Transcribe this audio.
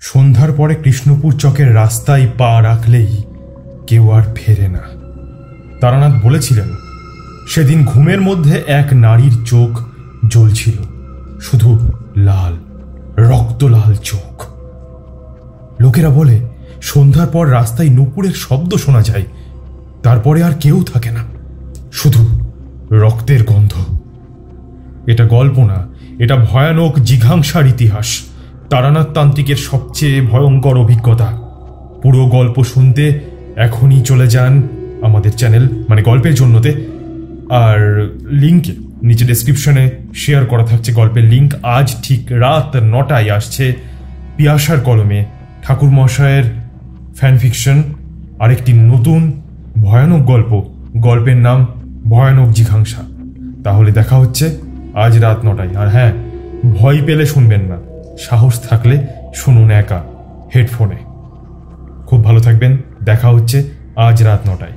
সন্ধ্যার পরে কৃষ্ণপুর চকের রাস্তায় পা রাখলেই কেউ আর ফেরে না। তারানাথ বলেছিলেন, সেদিন ঘুমের মধ্যে এক নারীর চোখ জ্বলছিল, শুধু লাল, রক্তলাল চোখ। লোকেরা বলে সন্ধ্যার পর রাস্তায় নুপুরের শব্দ শোনা যায়, তারপরে আর কেউ থাকে না, শুধু রক্তের গন্ধ। এটা গল্প না, এটা ভয়ানক জিঘাংসার ইতিহাস, তারানাথ তান্ত্রিকের সবচেয়ে ভয়ঙ্কর অভিজ্ঞতা। পুরো গল্প শুনতে এখনই চলে যান আমাদের চ্যানেল গল্পের জন্যতে, আর লিঙ্কে নিচে ডেসক্রিপশনে শেয়ার করা থাকছে গল্পের লিঙ্ক। আজ ঠিক রাত 9টায় আসছে পিয়াসার কলমে ঠাকুর মশায়ের ফ্যানফিকশন আরেকটি নতুন ভয়ানক গল্প। গল্পের নাম ভয়ানক জিঘাংসা। তাহলে দেখা হচ্ছে আজ রাত 9টায়। আর হ্যাঁ, ভয় পেলে শুনবেন না, সাহস থাকলে শুনুন একা হেডফোনে। খুব ভালো থাকবেন, দেখা হচ্ছে আজ রাত 9টায়।